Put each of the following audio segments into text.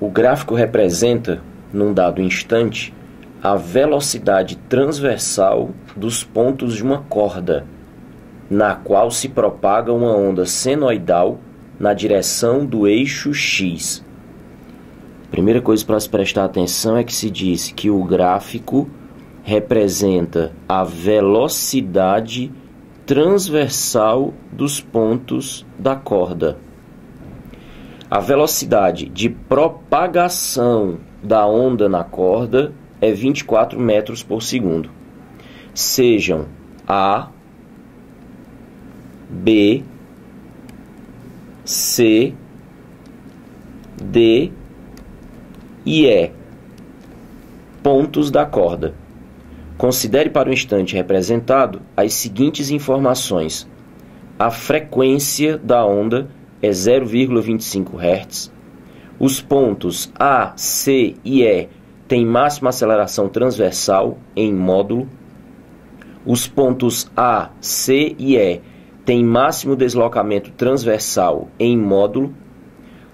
O gráfico representa, num dado instante, a velocidade transversal dos pontos de uma corda, na qual se propaga uma onda senoidal na direção do eixo X. Primeira coisa para se prestar atenção é que se diz que o gráfico representa a velocidade transversal dos pontos da corda. A velocidade de propagação da onda na corda é 24 metros por segundo. Sejam A, B, C, D e E pontos da corda. Considere para o instante representado as seguintes informações. A frequência da onda é 0,25 Hz. Os pontos A, C e E têm máxima aceleração transversal em módulo. Os pontos A, C e E têm máximo deslocamento transversal em módulo.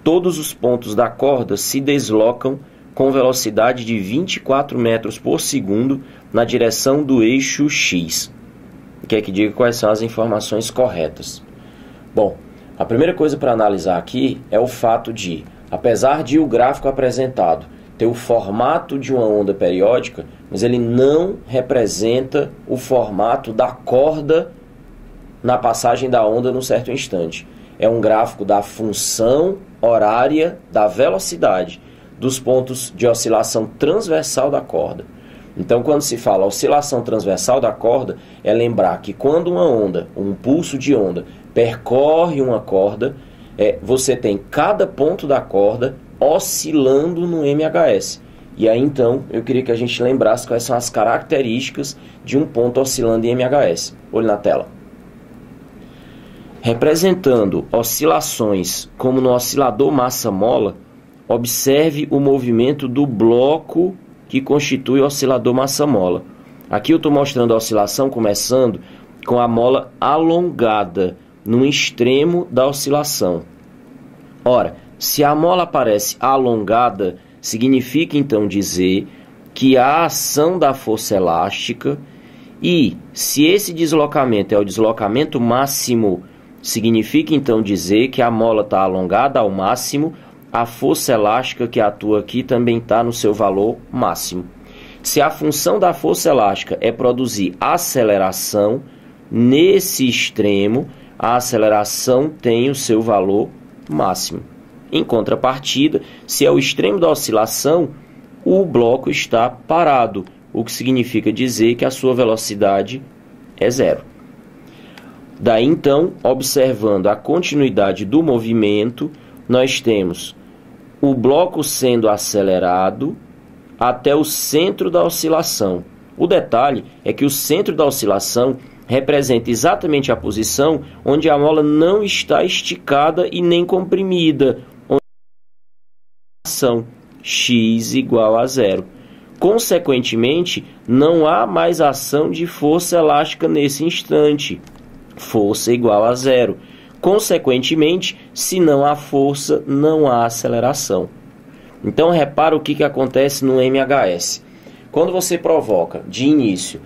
Todos os pontos da corda se deslocam com velocidade de 24 metros por segundo na direção do eixo X. Quer que diga quais são as informações corretas? Bom, a primeira coisa para analisar aqui é o fato de, apesar de o gráfico apresentado ter o formato de uma onda periódica, mas ele não representa o formato da corda na passagem da onda num certo instante. É um gráfico da função horária da velocidade dos pontos de oscilação transversal da corda. Então, quando se fala oscilação transversal da corda, é lembrar que quando uma onda, um pulso de onda, percorre uma corda, você tem cada ponto da corda oscilando no MHS. E aí, então, eu queria que a gente lembrasse quais são as características de um ponto oscilando em MHS. Olhe na tela. Representando oscilações como no oscilador massa-mola, observe o movimento do bloco que constitui o oscilador massa-mola. Aqui eu estou mostrando a oscilação começando com a mola alongada no extremo da oscilação. Ora, se a mola aparece alongada, significa então dizer que há ação da força elástica, e se esse deslocamento é o deslocamento máximo, significa então dizer que a mola está alongada ao máximo, a força elástica que atua aqui também está no seu valor máximo. Se a função da força elástica é produzir aceleração, nesse extremo, a aceleração tem o seu valor máximo. Em contrapartida, se é o extremo da oscilação, o bloco está parado, o que significa dizer que a sua velocidade é zero. Daí então, observando a continuidade do movimento, nós temos o bloco sendo acelerado até o centro da oscilação. O detalhe é que o centro da oscilação representa exatamente a posição onde a mola não está esticada e nem comprimida, onde a ação x igual a zero. Consequentemente, não há mais ação de força elástica nesse instante. Força igual a zero. Consequentemente, se não há força, não há aceleração. Então, repara o que acontece no MHS. Quando você provoca, de início,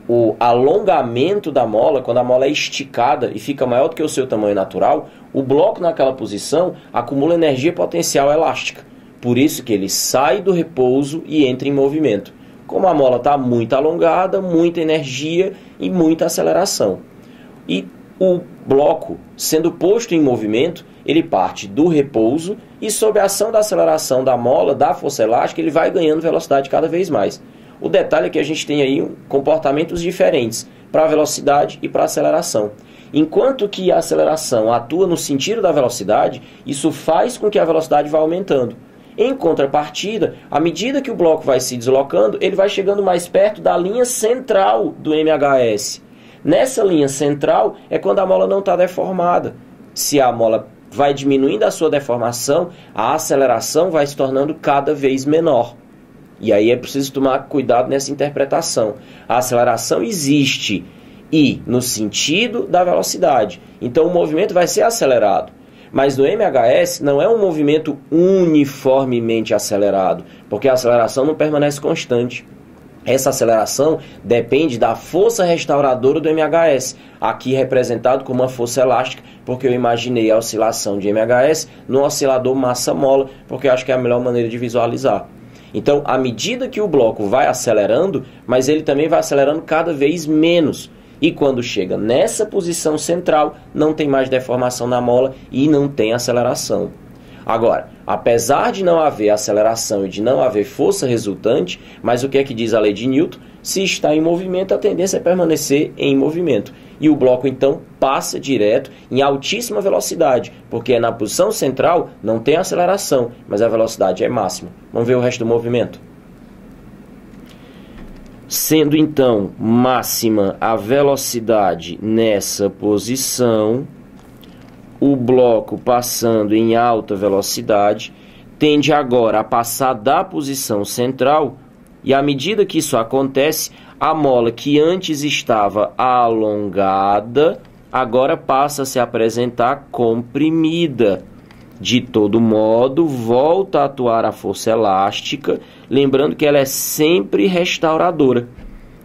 o alongamento da mola, quando a mola é esticada e fica maior do que o seu tamanho natural, o bloco naquela posição acumula energia potencial elástica. Por isso que ele sai do repouso e entra em movimento. Como a mola está muito alongada, muita energia e muita aceleração. E o bloco, sendo posto em movimento, ele parte do repouso e, sob a ação da aceleração da mola, da força elástica, ele vai ganhando velocidade cada vez mais. O detalhe é que a gente tem aí comportamentos diferentes para a velocidade e para a aceleração. Enquanto que a aceleração atua no sentido da velocidade, isso faz com que a velocidade vá aumentando. Em contrapartida, à medida que o bloco vai se deslocando, ele vai chegando mais perto da linha central do MHS. Nessa linha central é quando a mola não está deformada. Se a mola vai diminuindo a sua deformação, a aceleração vai se tornando cada vez menor. E aí é preciso tomar cuidado nessa interpretação. A aceleração existe e no sentido da velocidade. Então o movimento vai ser acelerado. Mas no MHS não é um movimento uniformemente acelerado, porque a aceleração não permanece constante. Essa aceleração depende da força restauradora do MHS, aqui representado como uma força elástica, porque eu imaginei a oscilação de MHS no oscilador massa-mola, porque eu acho que é a melhor maneira de visualizar. Então, à medida que o bloco vai acelerando, mas ele também vai acelerando cada vez menos. E quando chega nessa posição central, não tem mais deformação na mola e não tem aceleração. Agora, apesar de não haver aceleração e de não haver força resultante, mas o que é que diz a lei de Newton? Se está em movimento, a tendência é permanecer em movimento. E o bloco, então, passa direto em altíssima velocidade, porque na posição central não tem aceleração, mas a velocidade é máxima. Vamos ver o resto do movimento. Sendo, então, máxima a velocidade nessa posição, o bloco passando em alta velocidade tende agora a passar da posição central e, à medida que isso acontece, a mola que antes estava alongada agora passa a se apresentar comprimida. De todo modo, volta a atuar a força elástica, lembrando que ela é sempre restauradora,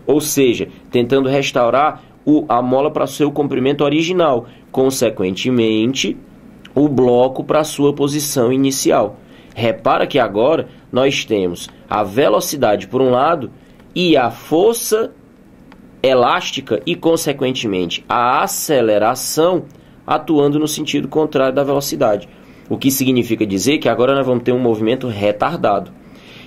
ou seja, tentando restaurar a mola para seu comprimento original, consequentemente, o bloco para sua posição inicial. Repara que agora nós temos a velocidade por um lado e a força elástica e, consequentemente, a aceleração atuando no sentido contrário da velocidade. O que significa dizer que agora nós vamos ter um movimento retardado.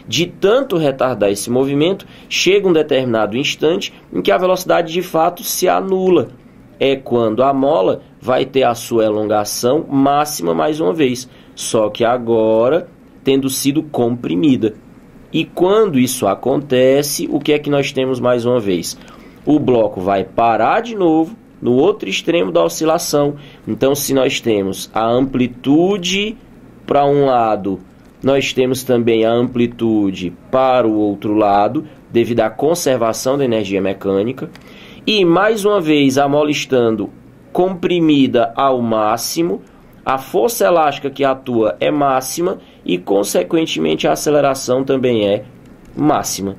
De tanto retardar esse movimento, chega um determinado instante em que a velocidade de fato se anula. É quando a mola vai ter a sua elongação máxima mais uma vez, só que agora tendo sido comprimida. E quando isso acontece, o que é que nós temos mais uma vez? O bloco vai parar de novo no outro extremo da oscilação. Então, se nós temos a amplitude para um lado, nós temos também a amplitude para o outro lado, devido à conservação da energia mecânica. E, mais uma vez, a mola estando comprimida ao máximo, a força elástica que atua é máxima e, consequentemente, a aceleração também é máxima.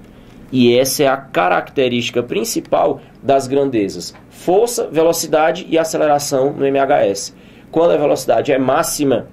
E essa é a característica principal das grandezas: força, velocidade e aceleração no MHS. Quando a velocidade é máxima,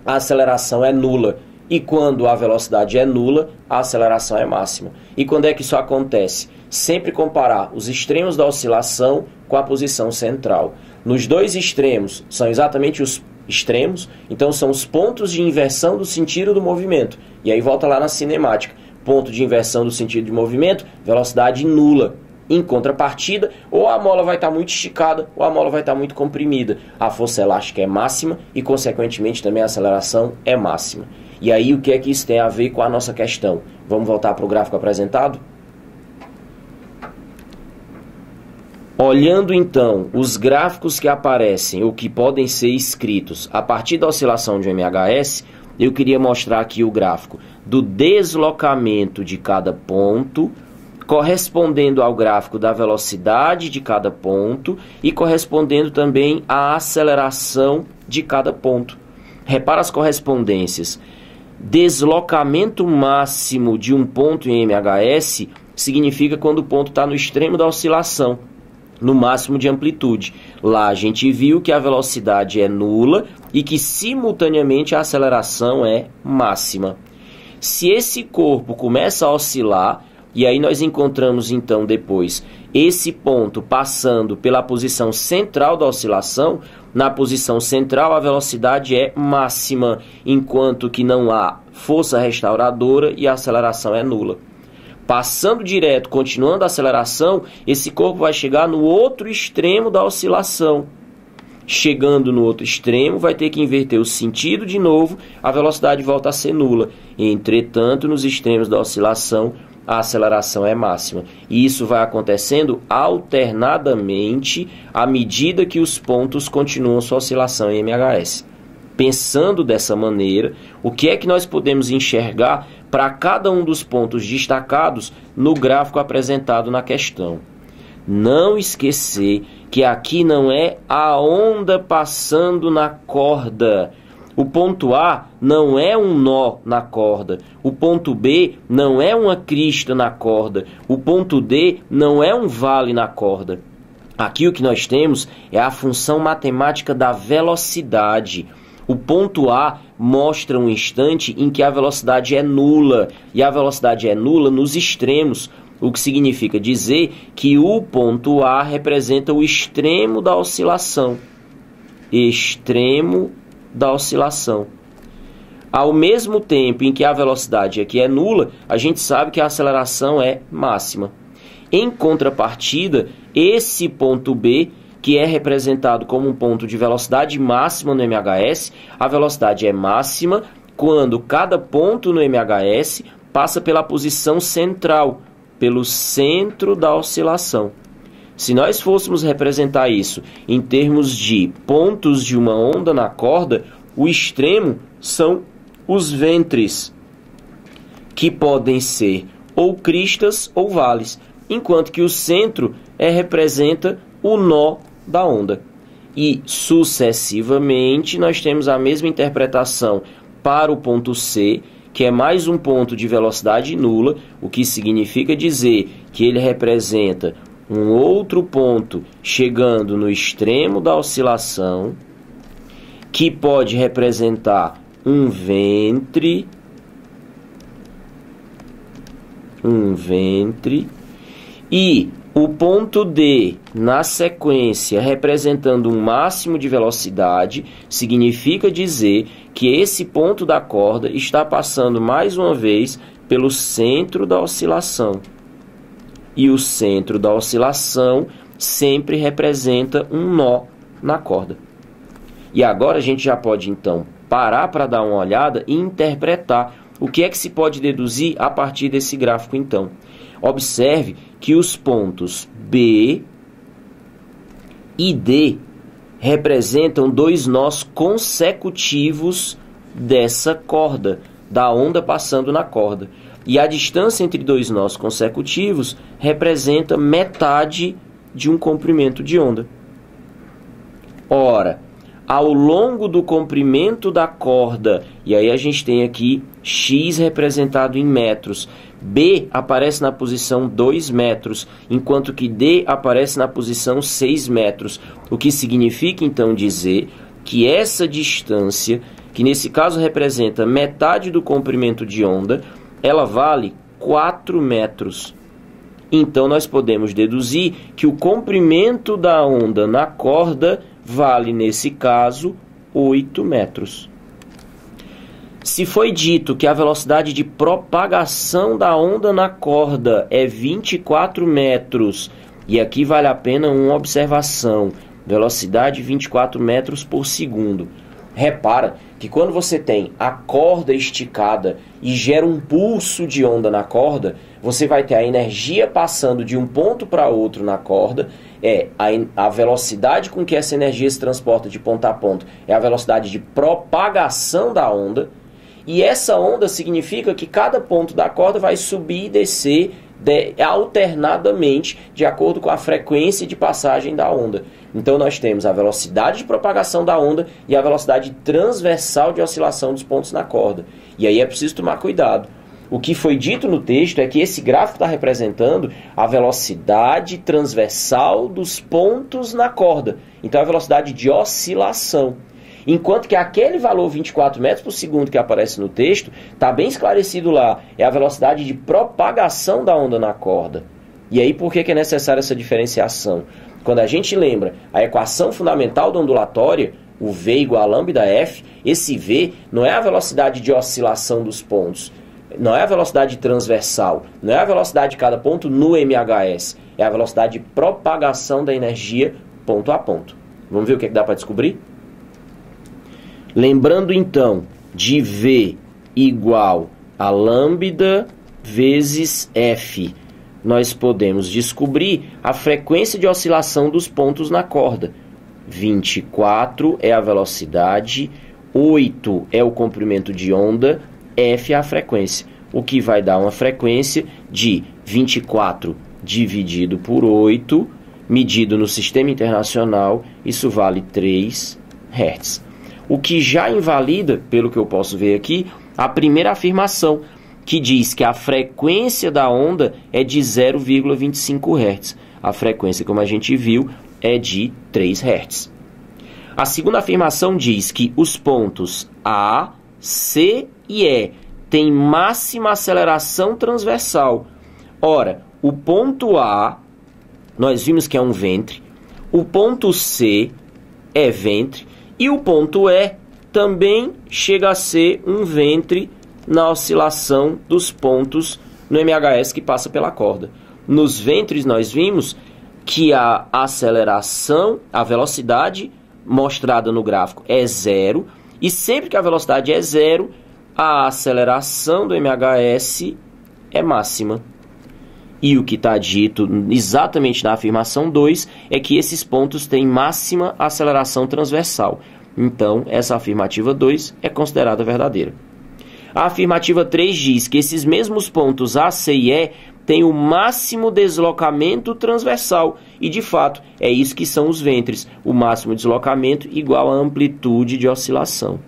a aceleração é nula. E quando a velocidade é nula, a aceleração é máxima. E quando é que isso acontece? Sempre comparar os extremos da oscilação com a posição central. Nos dois extremos, são exatamente os extremos, então são os pontos de inversão do sentido do movimento. E aí volta lá na cinemática. Ponto de inversão do sentido de movimento, velocidade nula. Em contrapartida, ou a mola vai estar muito esticada, ou a mola vai estar muito comprimida. A força elástica é máxima e, consequentemente, também a aceleração é máxima. E aí, o que é que isso tem a ver com a nossa questão? Vamos voltar para o gráfico apresentado? Olhando, então, os gráficos que aparecem, ou que podem ser escritos a partir da oscilação de um MHS, eu queria mostrar aqui o gráfico do deslocamento de cada ponto, correspondendo ao gráfico da velocidade de cada ponto e correspondendo também à aceleração de cada ponto. Repara as correspondências. Deslocamento máximo de um ponto em MHS significa quando o ponto está no extremo da oscilação, no máximo de amplitude. Lá a gente viu que a velocidade é nula e que simultaneamente a aceleração é máxima. Se esse corpo começa a oscilar, e aí nós encontramos então depois esse ponto passando pela posição central da oscilação, na posição central a velocidade é máxima, enquanto que não há força restauradora e a aceleração é nula. Passando direto, continuando a aceleração, esse corpo vai chegar no outro extremo da oscilação. Chegando no outro extremo, vai ter que inverter o sentido de novo, a velocidade volta a ser nula. Entretanto, nos extremos da oscilação, a aceleração é máxima. E isso vai acontecendo alternadamente à medida que os pontos continuam sua oscilação em MHS. Pensando dessa maneira, o que é que nós podemos enxergar para cada um dos pontos destacados no gráfico apresentado na questão? não esquecer que aqui não é a onda passando na corda. O ponto A não é um nó na corda. O ponto B não é uma crista na corda. O ponto D não é um vale na corda. Aqui o que nós temos é a função matemática da velocidade. O ponto A mostra um instante em que a velocidade é nula, e a velocidade é nula nos extremos, o que significa dizer que o ponto A representa o extremo da oscilação. Extremo da oscilação. Ao mesmo tempo em que a velocidade aqui é nula, a gente sabe que a aceleração é máxima. Em contrapartida, esse ponto B, que é representado como um ponto de velocidade máxima no MHS, a velocidade é máxima quando cada ponto no MHS passa pela posição central, pelo centro da oscilação. Se nós fôssemos representar isso em termos de pontos de uma onda na corda, o extremo são os ventres, que podem ser ou cristas ou vales, enquanto que o centro representa o nó da onda. E, sucessivamente, nós temos a mesma interpretação para o ponto C, que é mais um ponto de velocidade nula, o que significa dizer que ele representa um outro ponto chegando no extremo da oscilação, que pode representar um ventre, e o ponto D, na sequência, representando um máximo de velocidade, significa dizer que esse ponto da corda está passando mais uma vez pelo centro da oscilação. E o centro da oscilação sempre representa um nó na corda. E agora a gente já pode, então, parar para dar uma olhada e interpretar o que é que se pode deduzir a partir desse gráfico, então. Observe que os pontos B e D representam dois nós consecutivos dessa corda, da onda passando na corda. E a distância entre dois nós consecutivos representa metade de um comprimento de onda. Ora, ao longo do comprimento da corda, e aí a gente tem aqui x representado em metros, B aparece na posição 2 metros, enquanto que D aparece na posição 6 metros, o que significa então dizer que essa distância, que nesse caso representa metade do comprimento de onda, ela vale 4 metros. Então nós podemos deduzir que o comprimento da onda na corda vale, nesse caso, 8 metros. Se foi dito que a velocidade de propagação da onda na corda é 24 metros, e aqui vale a pena uma observação, velocidade 24 metros por segundo. Repara que quando você tem a corda esticada e gera um pulso de onda na corda, você vai ter a energia passando de um ponto para outro na corda, a velocidade com que essa energia se transporta de ponto a ponto, é a velocidade de propagação da onda, e essa onda significa que cada ponto da corda vai subir e descer alternadamente de acordo com a frequência de passagem da onda. Então nós temos a velocidade de propagação da onda e a velocidade transversal de oscilação dos pontos na corda. E aí é preciso tomar cuidado. O que foi dito no texto é que esse gráfico está representando a velocidade transversal dos pontos na corda. Então a velocidade de oscilação. Enquanto que aquele valor 24 metros por segundo que aparece no texto, está bem esclarecido lá, é a velocidade de propagação da onda na corda. E aí por que é necessária essa diferenciação? Quando a gente lembra a equação fundamental da ondulatória, o V igual a lambda F, esse V não é a velocidade de oscilação dos pontos, não é a velocidade transversal, não é a velocidade de cada ponto no MHS, é a velocidade de propagação da energia ponto a ponto. Vamos ver o que dá para descobrir? Lembrando então de V igual a lambda vezes F, nós podemos descobrir a frequência de oscilação dos pontos na corda. 24 é a velocidade, 8 é o comprimento de onda, F é a frequência, o que vai dar uma frequência de 24 dividido por 8, medido no Sistema Internacional, isso vale 3 Hz. O que já invalida, pelo que eu posso ver aqui, a primeira afirmação, que diz que a frequência da onda é de 0,25 Hz. A frequência, como a gente viu, é de 3 Hz. A segunda afirmação diz que os pontos A, C e E têm máxima aceleração transversal. Ora, o ponto A, nós vimos que é um ventre, o ponto C é ventre, e o ponto E também chega a ser um ventre na oscilação dos pontos no MHS que passa pela corda. Nos ventres nós vimos que a aceleração, a velocidade mostrada no gráfico é 0, e sempre que a velocidade é 0, a aceleração do MHS é máxima. E o que está dito exatamente na afirmação 2 é que esses pontos têm máxima aceleração transversal. Então, essa afirmativa 2 é considerada verdadeira. A afirmativa 3 diz que esses mesmos pontos A, C e E têm o máximo deslocamento transversal. E, de fato, é isso que são os ventres. O máximo deslocamento igual à amplitude de oscilação.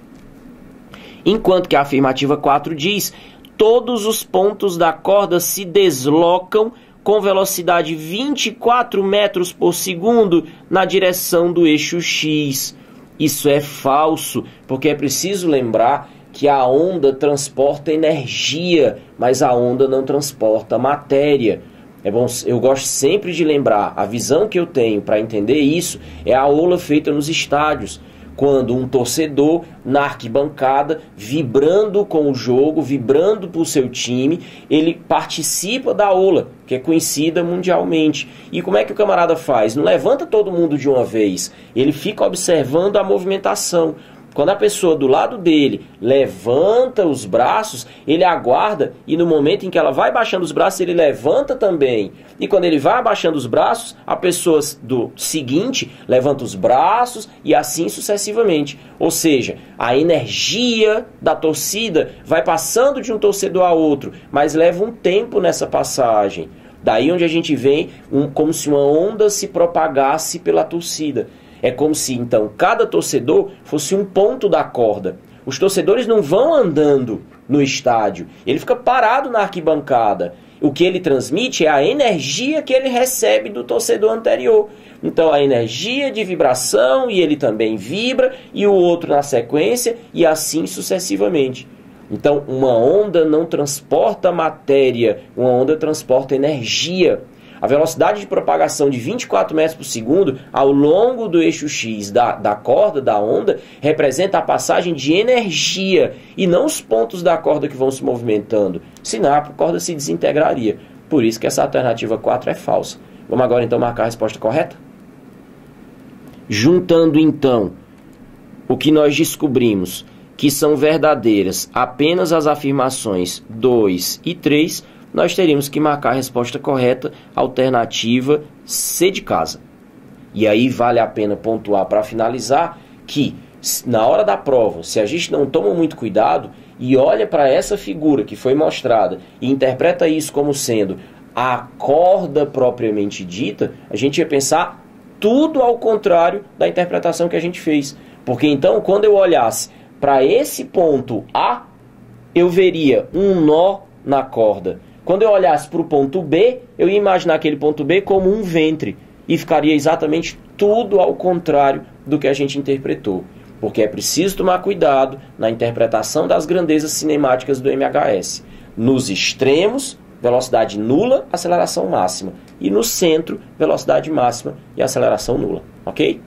Enquanto que a afirmativa 4 diz: todos os pontos da corda se deslocam com velocidade 24 metros por segundo na direção do eixo X. Isso é falso, porque é preciso lembrar que a onda transporta energia, mas a onda não transporta matéria. É bom, eu gosto sempre de lembrar, a visão que eu tenho para entender isso é a aula feita nos estádios, quando um torcedor na arquibancada, vibrando com o jogo, vibrando por seu time, ele participa da aula, que é conhecida mundialmente. E como é que o camarada faz? Não levanta todo mundo de uma vez, ele fica observando a movimentação. Quando a pessoa do lado dele levanta os braços, ele aguarda, e no momento em que ela vai baixando os braços, ele levanta também. E quando ele vai abaixando os braços, a pessoa do seguinte levanta os braços e assim sucessivamente. Ou seja, a energia da torcida vai passando de um torcedor a outro, mas leva um tempo nessa passagem. Daí onde a gente vê como se uma onda se propagasse pela torcida. É como se, então, cada torcedor fosse um ponto da corda. Os torcedores não vão andando no estádio. Ele fica parado na arquibancada. O que ele transmite é a energia que ele recebe do torcedor anterior. Então, a energia de vibração, e ele também vibra, e o outro na sequência, e assim sucessivamente. Então, uma onda não transporta matéria, uma onda transporta energia. A velocidade de propagação de 24 metros por segundo ao longo do eixo X da corda, da onda, representa a passagem de energia e não os pontos da corda que vão se movimentando. Senão a corda se desintegraria. Por isso que essa alternativa 4 é falsa. Vamos agora então marcar a resposta correta? Juntando então o que nós descobrimos que são verdadeiras apenas as afirmações 2 e 3, nós teríamos que marcar a resposta correta, alternativa C de casa. E aí vale a pena pontuar para finalizar que na hora da prova, se a gente não toma muito cuidado e olha para essa figura que foi mostrada e interpreta isso como sendo a corda propriamente dita, a gente ia pensar tudo ao contrário da interpretação que a gente fez. Porque então, quando eu olhasse para esse ponto A, eu veria um nó na corda. Quando eu olhasse para o ponto B, eu ia imaginar aquele ponto B como um ventre. E ficaria exatamente tudo ao contrário do que a gente interpretou. Porque é preciso tomar cuidado na interpretação das grandezas cinemáticas do MHS. Nos extremos, velocidade nula, aceleração máxima. E no centro, velocidade máxima e aceleração nula. Ok?